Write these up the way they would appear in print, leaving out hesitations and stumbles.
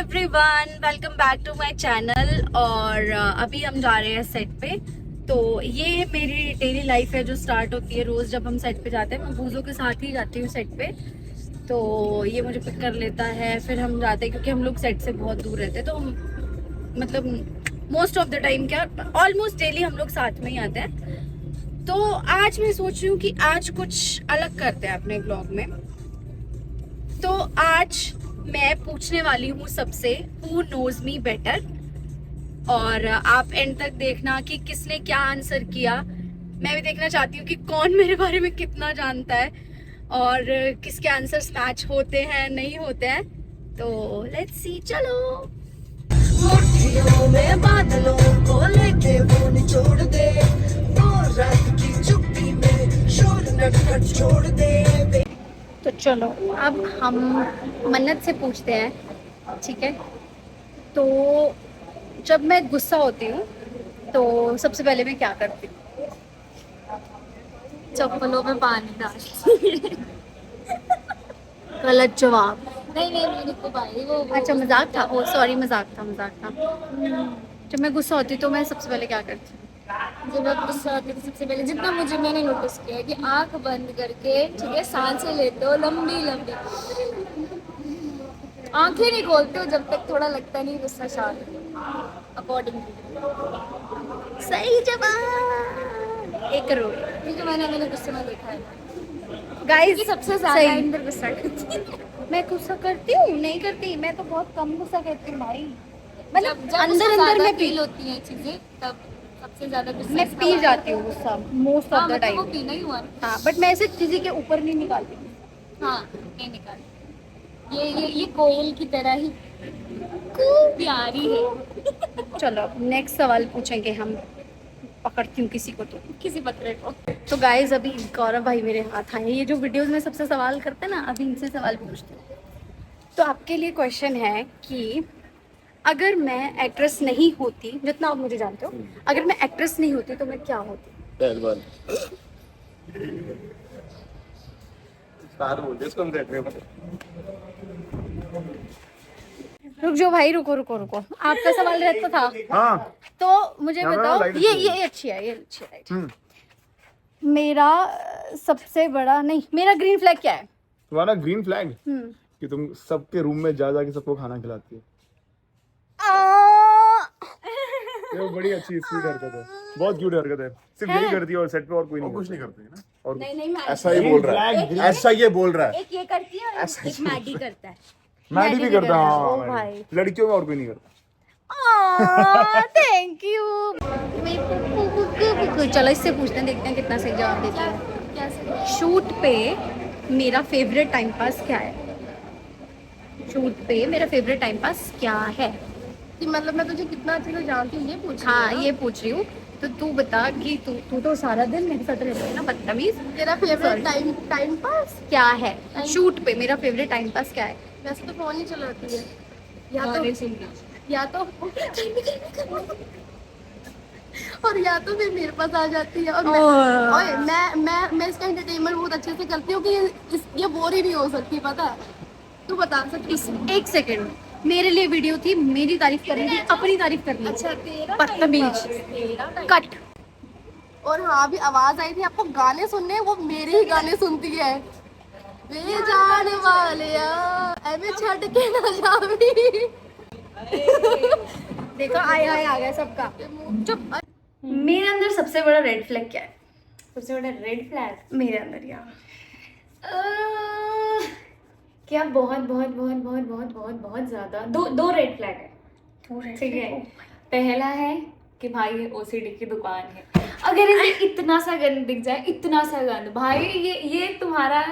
Everyone, welcome back to my channel. और अभी हम जा रहे हैं सेट पे। तो ये मेरी डेली लाइफ है जो स्टार्ट होती है रोज़ जब हम सेट पे जाते हैं। मैं बूजों के साथ ही जाती हूँ सेट पे। तो ये मुझे पिक कर लेता है, फिर हम जाते हैं क्योंकि हम लोग सेट से बहुत दूर रहते हैं। तो मतलब मोस्ट ऑफ द टाइम क्या ऑलमोस्ट डेली हम लोग साथ में ही आते हैं। तो आज मैं सोच रही हूँ कि आज कुछ अलग करते हैं अपने ब्लॉग में। तो आज मैं पूछने वाली हूँ सबसे हु नोज मी बेटर, और आप एंड तक देखना कि किसने क्या आंसर किया। मैं भी देखना चाहती हूँ कि कौन मेरे बारे में कितना जानता है और किसके आंसर्स मैच होते हैं नहीं होते हैं। तो लेट्स सी, चलो। मुट्ठियों में बादलों को लेके वो निचोड़ दे, वो रात की चुप्पी में शोर नटखट छोड़ दे। तो चलो अब हम मन्नत से पूछते हैं, ठीक है। तो जब मैं गुस्सा होती हूँ तो सबसे पहले मैं क्या करती हूँ? चप्पलों में पानी डाल। गलत जवाब। नहीं नहीं, मेरे को भाई वो अच्छा, मजाक था। ओ सॉरी, मजाक था। जब मैं गुस्सा होती तो मैं सबसे पहले क्या करती हूँ? जब मैं गुस्सा आती थी सबसे पहले जितना मैंने नोटिस किया है कि आंख बंद करके, ठीक है, सांसें लेते हो लंबी लंबी, आंखें नहीं खोलते हो जब तक थोड़ा लगता नहीं गुस्सा शांत अकॉर्डिंग। सही जवाब, 1 करोड़। क्योंकि मैंने गुस्से में देखा है गाइस कि सबसे ज्यादा अंदर गुस्सा करती है। मैं गुस्सा करती हूँ? नहीं करती, मैं तो बहुत कम गुस्सा करती हूँ भाई। मतलब जब अंदर अंदर में फील होती हैं चीजें तब सबसे ज्यादा गुस्सा मैं इसका पी आता जाती है। हूँ गुस्सा मोस्ट ऑफ हाँ द मतलब वो टाइम। पीना ही हुआ। हाँ, बट मैं ऐसे किसी के ऊपर नहीं निकालती हूँ। हाँ नहीं निकाल, ये कोयल की तरह ही प्यारी है। चलो अब नेक्स्ट सवाल पूछेंगे हम। पकड़ती हूँ किसी को तो। किसी बकरे को। तो गाइज अभी गौरव भाई मेरे हाथ आए। ये जो वीडियोस में सबसे सवाल करते हैं ना, अभी इनसे सवाल पूछते हैं। तो आपके लिए क्वेश्चन है कि अगर मैं एक्ट्रेस नहीं होती, जितना आप मुझे जानते हो, अगर मैं एक्ट्रेस नहीं होती तो मैं क्या होती? पहलवान। स्टार बोलते हैं इसको हम देख रहे हैं। रुक जाओ भाई, रुको। आपका सवाल रहता था। हाँ। तो मुझे यहाँ पे बताओ, लाइट ये अच्छी है, ये अच्छी है लाइट। मेरा सबसे बड़ा नहीं, मेरा ग्रीन फ्लैग क्या है? तुम्हारा ग्रीन फ्लैग हम्म कि तुम सबके रूम में जा के सबको खाना खिलाती हो। ये वो बड़ी अच्छी स्वीट हरकत है, बहुत क्यूट हरकत है। सिर्फ यही करती है और सेट पे और कोई नहीं, कुछ नहीं करती है ना। और नहीं, मैं ऐसा ही बोल रहा है, ऐसा ये बोल रहा है। एक ये करती है और एक मैडी करता है। मैडी भी करता है। हूँ। ओ हाँ, भाई, लड़कियों में और कोई नहीं करता। Thank you. चलो इससे पूछते हैं, देखते हैं कितना सही जवाब देती है। कैसे? शूट पे मेरा फेवरेट टाइम पास क्या है? शूट पे मेरा फेवरेट टाइम पास क्या है? कि मतलब मैं तुझे कितना अच्छे से जानती हूँ ये पूछ रही हाँ, हूँ ना? ये पूछ रही हूँ। तो तू बता कि तू तो सारा दिन मेरे साथ रहती है ना, बदतमीज। तेरा फेवरेट टाइम पास क्या है शूट पे? मेरा फेवरेट टाइम पास क्या है? वैसे तो फोन ही चलाती है, गाने या तो और या तो फिर मेरे पास आ जाती है। और मैं इसका एंटरटेनमेंट बहुत अच्छे से करती हूँ कि ये बोर ही नहीं हो सकती, पता है? तू बता सकती। एक सेकंड, मेरे लिए वीडियो थी, मेरी तारीफ करनी थी, अपनी तारीफ करनी थी। अच्छा तेरा बदतमीज। कट। और हाँ भी आवाज आई थी आपको गाने सुनने, वो मेरे ही गाने सुनती है। वे जान वाले एवे छड़ के ना जावी। देखो, आया आ गया सबका। चुप। मेरे अंदर सबसे बड़ा रेड फ्लैग क्या है? सबसे बड़ा रेड फ्लैग मेरे अंदर यार क्या बहुत बहुत बहुत बहुत बहुत बहुत बहुत ज्यादा दो रेड फ्लैग है। ठीक है, पहला है कि भाई ये ओसीडी की दुकान है। अगर इसे इतना सा गंद दिख जाए, इतना सा गंद, भाई ये तुम्हारा,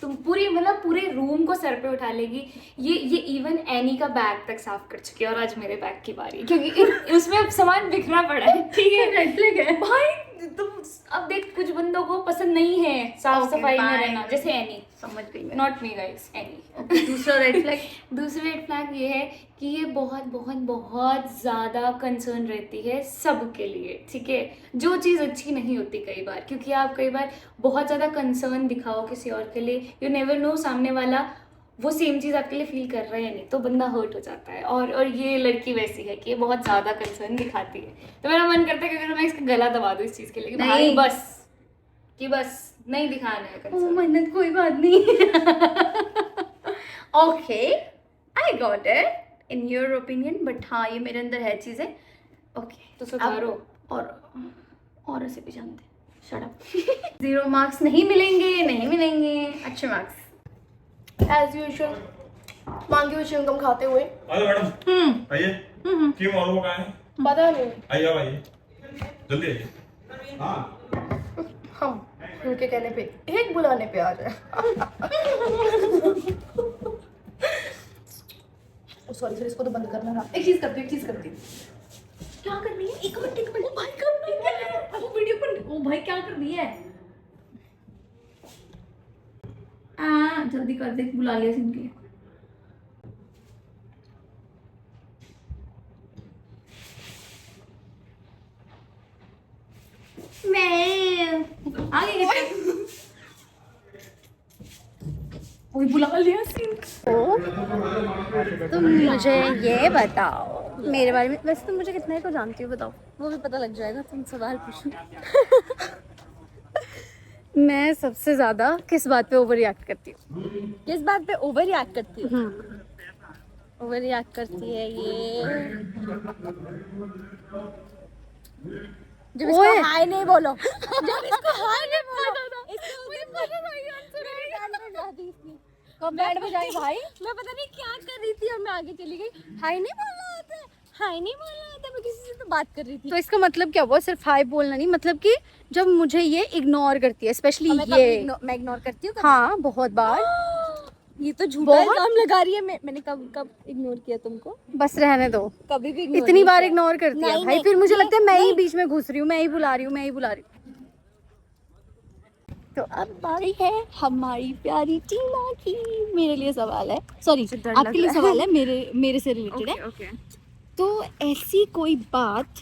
तुम पूरे रूम को सर पे उठा लेगी। ये इवन एनी का बैग तक साफ कर चुकी है और आज मेरे बैग की बारी है क्योंकि उसमें अब सामान बिखरा पड़ा है। ठीक है, रेड फ्लैग है भाई। तुम अब देख, कुछ बंदों को पसंद नहीं है साफ सफाई में रहना, जैसे एनी। समझ गई मैं। Not me guys, any. दूसरा रेड फ्लैग? दूसरा रेड फ्लैग ये है कि ये बहुत बहुत बहुत ज़्यादा कंसर्न रहती है सबके लिए, ठीक है? जो चीज़ अच्छी नहीं होती कई बार, क्योंकि आप कई बार बहुत ज़्यादा कंसर्न दिखाओ किसी और के लिए, यू नेवर नो सामने वाला वो सेम चीज़ आपके लिए फील कर रहा है या नहीं, तो बंदा हर्ट हो जाता है। और ये लड़की वैसी है कि ये बहुत ज़्यादा कंसर्न दिखाती है, तो मेरा मन करता है कि अगर मैं इसका गला दबा दूँ इस चीज़ के लिए कि भाई नहीं। बस नहीं दिखाना है ओ कंसर्न। मन्नत कोई बात नहीं। Okay I got it in your opinion, but हाँ ये मेरे अंदर है चीजें। ओके तो सुधारो। और ऐसे भी जानते शट अप। 0 मार्क्स नहीं मिलेंगे अच्छे मार्क्स एज यूजुअल। मांगी हुई च्युइंगम खाते हुए। आइए मैडम, आइए। क्यों और वो कहाँ है? पता नहीं आइए अब आइए, जल्दी आइए। हाँ हम उनके कहने पे एक बुलाने पे आ जाए। सॉरी सर, इसको तो बंद करना ना। एक चीज करती हूँ। क्या करनी है? एक मिनट। ओ भाई करनी है वो वीडियो पर। ओ भाई क्या करनी है? जल्दी कर दे, बुला लिया सिंह के। मैं आगे कोई बुला लिया सिंह। तुम मुझे ये बताओ मेरे बारे में, वैसे तुम मुझे कितने को जानती हो बताओ, वो भी पता लग जाएगा। तुम सवाल पूछो। मैं सबसे ज्यादा किस बात पे ओवर रिएक्ट करती हूँ? किस बात पे ओवर रिएक्ट करती हो? ओवर रिएक्ट करती है ये जब इसको हाय नहीं बोलो, जब इसको हाय नहीं बोलो, इसको बैंड बजाई भाई। मैं पता नहीं क्या कर रही थी और मैं आगे चली गई। हाय नहीं बोलना होता है, हाय नहीं बोलना होता, मैं किसी से तो बात कर रही थी। तो इसका मतलब क्या हुआ? सिर्फ हाय बोलना नहीं, मतलब कि जब मुझे ये इग्नोर करती है, स्पेशली मैं इग्नोर करती हूँ कभी? हाँ बहुत बार। ये तो झूठा बहुत- इल्जाम लगा रही है। मैंने कब इग्नोर किया तुमको? बस रहने दो, कभी भी ignore इतनी नहीं बार किया। इग्नोर करती है नहीं, भाई। नहीं, फिर मुझे ये- लगता है मैं ही नहीं। बीच में घुस रही हूँ, मैं ही बुला रही हूँ। तो अब बारी है हमारी प्यारी टीना की। मेरे लिए सवाल है, सॉरी आपके लिए सवाल है, मेरे से रिलेटेड है। तो ऐसी कोई बात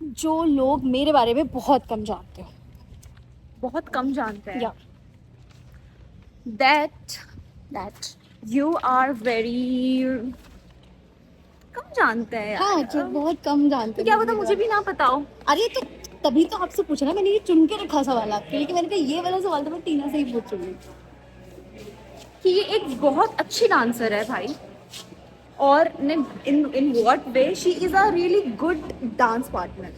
जो लोग मेरे बारे में बहुत कम जानते हो? बहुत कम जानते हैं या that you are very कम जानते हैं यार। हाँ, जो बहुत कम जानते तो क्या हैं पता मेरे मुझे भी ना पता हो। अरे तो तभी तो आपसे पूछा ना, मैंने ये चुन के रखा सवाल आपके लिए कि मैंने कहा ये वाला सवाल तो मैं टीना से ही पूछूंगी। कि ये एक बहुत अच्छी डांसर है भाई, और in what way she is a really good dance partner.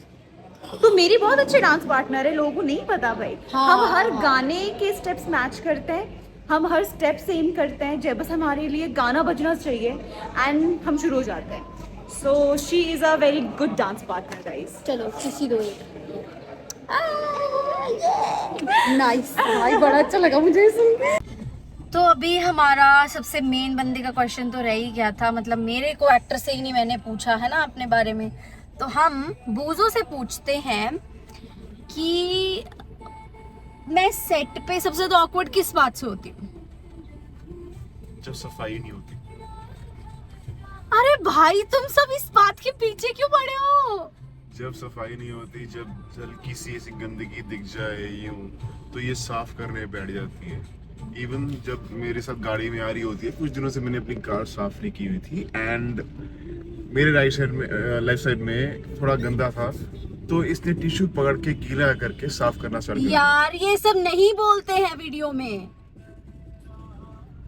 तो मेरी बहुत अच्छी डांस पार्टनर है, लोगों को नहीं पता भाई। हम हर गाने के स्टेप्स मैच करते हैं, हम हर स्टेप सेम करते हैं, जब बस हमारे लिए गाना बजना चाहिए एंड हम शुरू हो जाते हैं। So she is a very good dance partner guys. चलो किसी दो एक। नाइस भाई, बड़ा अच्छा लगा मुझे सुन के। तो अभी हमारा सबसे मेन बंदे का क्वेश्चन तो रह ही गया था, मतलब मेरे को एक्टर से ही नहीं मैंने पूछा है ना अपने बारे में। तो हम बूजो से पूछते हैं कि मैं सेट पे सबसे ज्यादा ऑकवर्ड किस बात से होती हूँ? जब सफाई नहीं होती। अरे भाई तुम सब इस बात के पीछे क्यों पड़े हो? जब सफाई नहीं होती, जब हल्की सी ऐसी गंदगी दिख जाए यूं, तो ये साफ करने बैठ जाती है। इवन जब मेरे साथ गाड़ी में आ रही होती है, कुछ दिनों से मैंने अपनी कार साफ नहीं की हुई थी एंड मेरे राइट साइड में लेफ्ट साइड में थोड़ा गंदा था, तो इसने टिश्यू पकड़ के गीला करके साफ करना स्टार्ट कर दिया। यार ये सब नहीं बोलते हैं वीडियो में,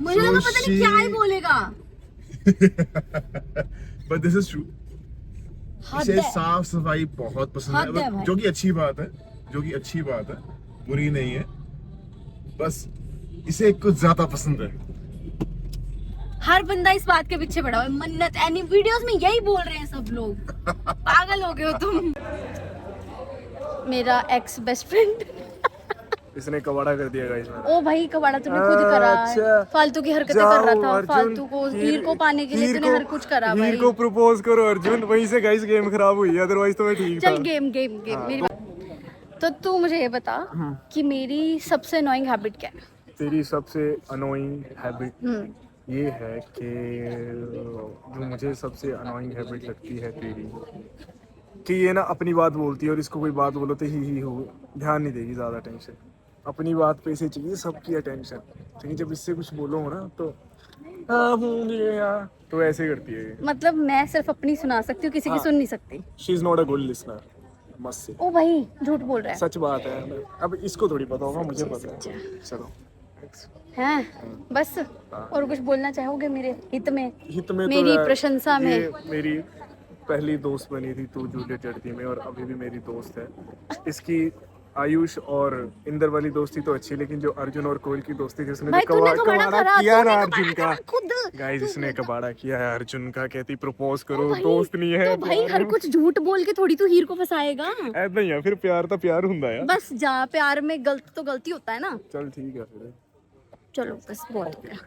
मुझे लगा पता नहीं क्या ही बोलेगा। But this is true. इसे साफ सफाई बहुत पसंद हद है है, भाई। जो कि अच्छी बात है, बुरी नहीं है, बस इसे कुछ ज्यादा पसंद है। हर बंदा इस बात के पीछे पड़ा हुआ है। मन्नत एनी वीडियोस में यही बोल रहे हैं सब लोग। पागल हो गए हो तुम। मेरा एक्स बेस्ट फ्रेंड। इसने कबाड़ा कर दिया गाइस। ओ भाई कबाड़ा तूने खुद करा है। अच्छा। फालतू की हरकतें कर रहा था, फालतू को हीर को पाने के लिए तूने हर कुछ करा भाई। हीर को प्रपोज करो अर्जुन, वहीं से गाइस गेम खराब हुई, अदरवाइज तो मैं ठीक था। चल गेम मेरी बात। तो तू मुझे ये बता कि मेरी सबसे अनोइंग हैबिट क्या है? तेरी सबसे अनोइंग हैबिट ये है कि जो मुझे सबसे अनोइंग हैबिट लगती है तेरी, कि ये ना अपनी बात बोलती है और इसको कोई बात बोलो तो ही हो, ध्यान नहीं देगी, ज़्यादा टेंशन अपनी बात पे इसे चाहिए सबकी अटेंशन। लेकिन जब इससे कुछ बोलो हो ना तो हाँ हूँ ये यार, तो ऐसे करती है। मतलब मैं सिर्फ अपनी सुना सकती हूँ, किसी की हाँ। सुन नहीं सकती। She is not a good listener. मस्त से ओ भाई झूठ बोल रहा है। सच बात है। अब इसको थोड़ी पता होगा, मुझे पता है। चलो हैं बस। और कुछ बोलना चाहोगे मेरे हित में, हित में तो मेरी यार, प्रशंसा में? ये मेरी पहली दोस्त बनी थी तू जूलियट चढ़ती में, और अभी भी मेरी दोस्त है। इसकी आयुष और इंदर वाली दोस्ती तो अच्छी, लेकिन जो अर्जुन और कोयल की दोस्ती जिसने भाई तूने कबाड़ा करा, किया ना तूने अर्जुन कबाड़ा का, करा खुद। गाइस इसने कबाड़ा किया है अर्जुन का। कहती प्रपोज करो, भाई, दोस्त नहीं है तो भाई हर कुछ झूठ बोल के थोड़ी तू हीर को फंसाएगा। ऐसा ही है फिर, प्यार तो प्यार हुंदा है। बस जा, प्यार में गलत तो गलती होता है ना। चल ठीक है फिर। चलो बस बहुत हो गया।